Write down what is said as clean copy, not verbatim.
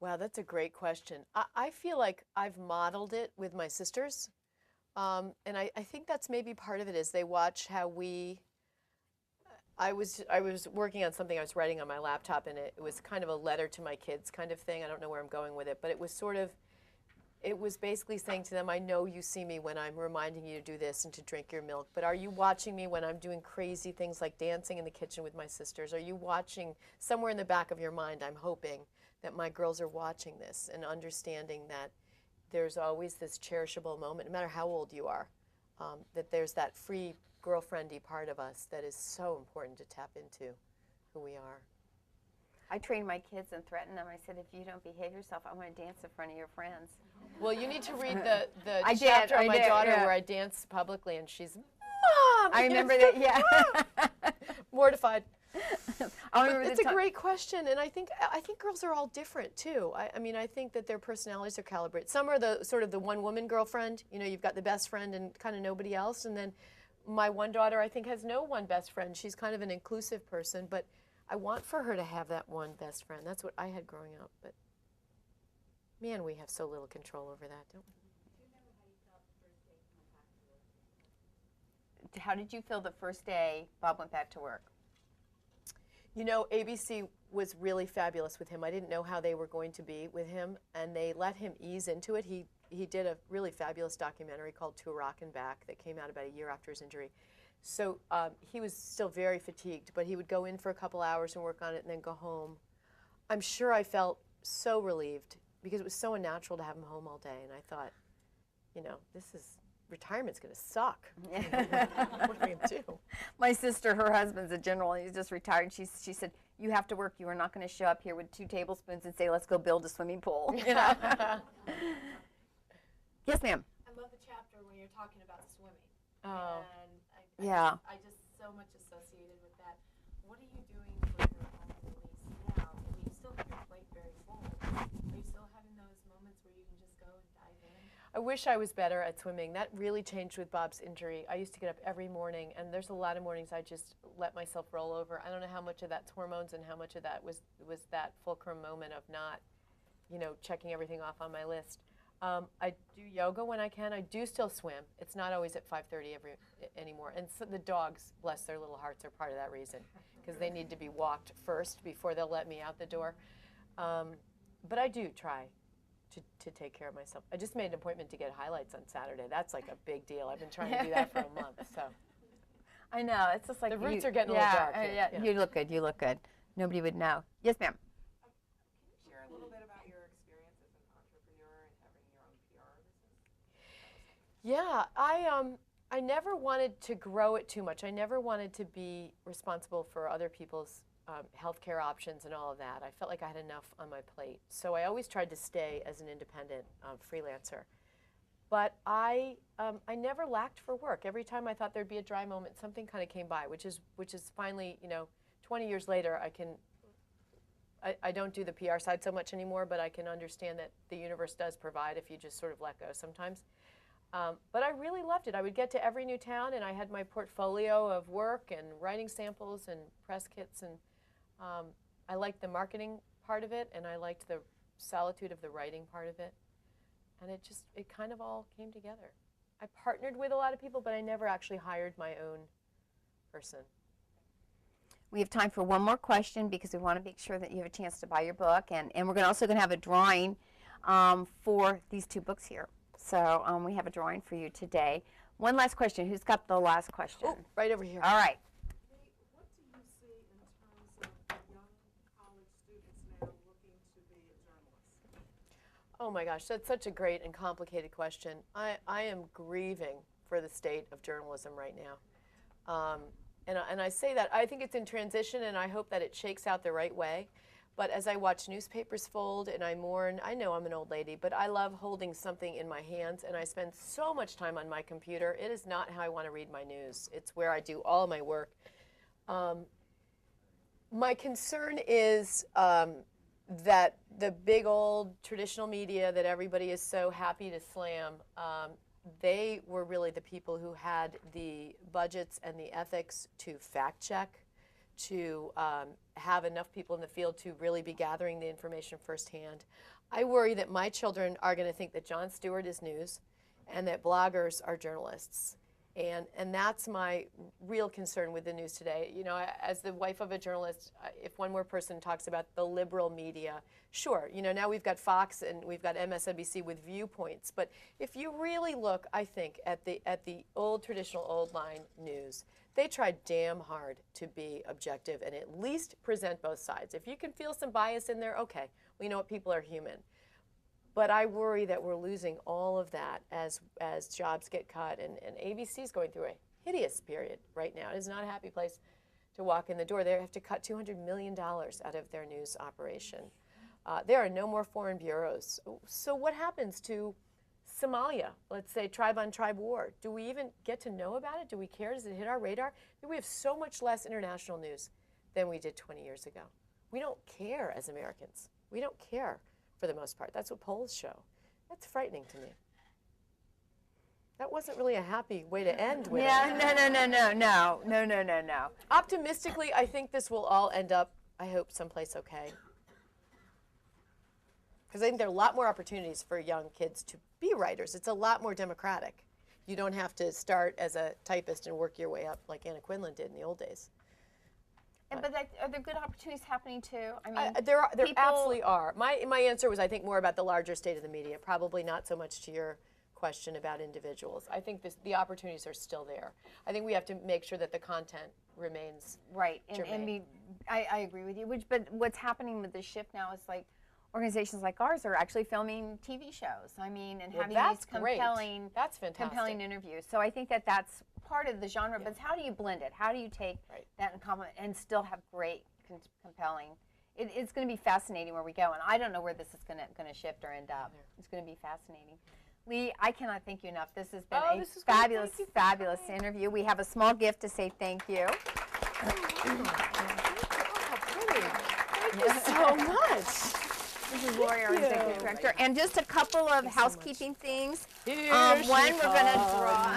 Wow, that's a great question. I feel like I've modeled it with my sisters. And I think that's maybe part of it is they watch how I was working on something I was writing on my laptop, and it was kind of a letter to my kids kind of thing. I don't know where I'm going with it, but it was basically saying to them, I know you see me when I'm reminding you to do this and to drink your milk, but are you watching me when I'm doing crazy things like dancing in the kitchen with my sisters? Are you watching somewhere in the back of your mind? I'm hoping that my girls are watching this and understanding that there's always this cherishable moment, no matter how old you are, that there's that free girlfriendy part of us that is so important to tap into who we are. I train my kids and threaten them. I said, if you don't behave yourself, I'm going to dance in front of your friends. Well, you need to read the chapter on my daughter where I dance publicly, and she's, Mom! I remember that, yeah. Mortified. It's a great question, and I think girls are all different too. I mean, I think that their personalities are calibrated. Some are the sort of the one-woman girlfriend. You know, you've got the best friend and kind of nobody else. And then my one daughter, I think, has no one best friend. She's kind of an inclusive person, but I want for her to have that one best friend. That's what I had growing up. But man, we have so little control over that, don't we? How did you feel the first day Bob went back to work? You know, ABC was really fabulous with him. I didn't know how they were going to be with him, and they let him ease into it. He did a really fabulous documentary called To a Rock and Back that came out about a year after his injury. So he was still very fatigued, but he would go in for a couple hours and work on it and then go home. I'm sure I felt so relieved because it was so unnatural to have him home all day, and I thought, you know, retirement's going to suck. What are we going to do? My sister, her husband's a general, and he's just retired. She said, you have to work. You are not going to show up here with 2 tablespoons and say, let's go build a swimming pool. You know? Yes, ma'am. I love the chapter when you're talking about swimming. Oh. And I just so much associated with that. What are you doing for your own release now? I mean, you still have your plate very full. Are you still having those moments where you can just go and dive in? I wish I was better at swimming. That really changed with Bob's injury. I used to get up every morning, and there's a lot of mornings I just let myself roll over. I don't know how much of that's hormones and how much of that was that fulcrum moment of not, you know, checking everything off on my list. I do yoga when I can. I do still swim. It's not always at 5:30 anymore. And so the dogs, bless their little hearts, are part of that reason because they need to be walked first before they'll let me out the door. But I do try to take care of myself. I just made an appointment to get highlights on Saturday. That's like a big deal. I've been trying to do that for a month. So I know. It's just like the roots are getting a little dark. Yeah. You look good. You look good. Nobody would know. Yes, ma'am. Can you share a little bit about your experience as an entrepreneur and having your own PR business? Yeah, I never wanted to grow it too much. I never wanted to be responsible for other people's healthcare options and all of that. I felt like I had enough on my plate. So I always tried to stay as an independent freelancer. But I never lacked for work. Every time I thought there'd be a dry moment, something kind of came by, which is finally, you know, 20 years later, I don't do the PR side so much anymore, but I can understand that the universe does provide if you just sort of let go sometimes. But I really loved it. I would get to every new town, and I had my portfolio of work and writing samples and press kits, and I liked the marketing part of it, and I liked the solitude of the writing part of it. And it kind of all came together. I partnered with a lot of people, but I never actually hired my own person. We have time for one more question because we want to make sure that you have a chance to buy your book. And we're also going to have a drawing for these 2 books here. So we have a drawing for you today. One last question. Who's got the last question? Oh, right over here. All right. What do you see in terms of young college students now looking to be a journalist? Oh my gosh, that's such a great and complicated question. I am grieving for the state of journalism right now. And I say that, I think it's in transition, and I hope that it shakes out the right way. But as I watch newspapers fold and I mourn, I know I'm an old lady, but I love holding something in my hands, and I spend so much time on my computer. It is not how I want to read my news. It's where I do all of my work. My concern is that the big old traditional media that everybody is so happy to slam, they were really the people who had the budgets and the ethics to fact check to have enough people in the field to really be gathering the information firsthand. I worry that my children are going to think that Jon Stewart is news and that bloggers are journalists. And that's my real concern with the news today. You know, as the wife of a journalist, if one more person talks about the liberal media, sure, you know, now we've got Fox and we've got MSNBC with viewpoints. But if you really look, I think, at the old traditional old line news, they tried damn hard to be objective and at least present both sides. If you can feel some bias in there, okay, we know what people are human. But I worry that we're losing all of that as jobs get cut. And ABC is going through a hideous period right now. It is not a happy place to walk in the door. They have to cut $200 million out of their news operation. There are no more foreign bureaus. So what happens to Somalia, let's say tribe-on-tribe war? Do we even get to know about it? Do we care? Does it hit our radar? We have so much less international news than we did 20 years ago. We don't care as Americans. We don't care. For the most part. That's what polls show. That's frightening to me. That wasn't really a happy way to end with it. No. Optimistically, I think this will all end up, I hope, someplace okay. Because I think there are a lot more opportunities for young kids to be writers. It's a lot more democratic. You don't have to start as a typist and work your way up like Anna Quinlan did in the old days. But are there good opportunities happening too? I mean, there absolutely are. My answer was, I think, more about the larger state of the media, probably not so much to your question about individuals. I think the opportunities are still there. I think we have to make sure that the content remains right. germane. I agree with you. But what's happening with the shift now is like organizations like ours are actually filming TV shows. I mean, and having these compelling, that's fantastic. Compelling interviews. So I think that that's part of the genre. Yeah. But how do you blend it? How do you take that in common and still have great, compelling? It's going to be fascinating where we go, and I don't know where this is going to shift or end up. It's going to be fascinating. Lee, I cannot thank you enough. This has been a fabulous, fabulous interview. We have a small gift to say thank you. Thank you so much. This is Lori, our executive director. And just a couple of housekeeping things. Here one, she we're going to draw.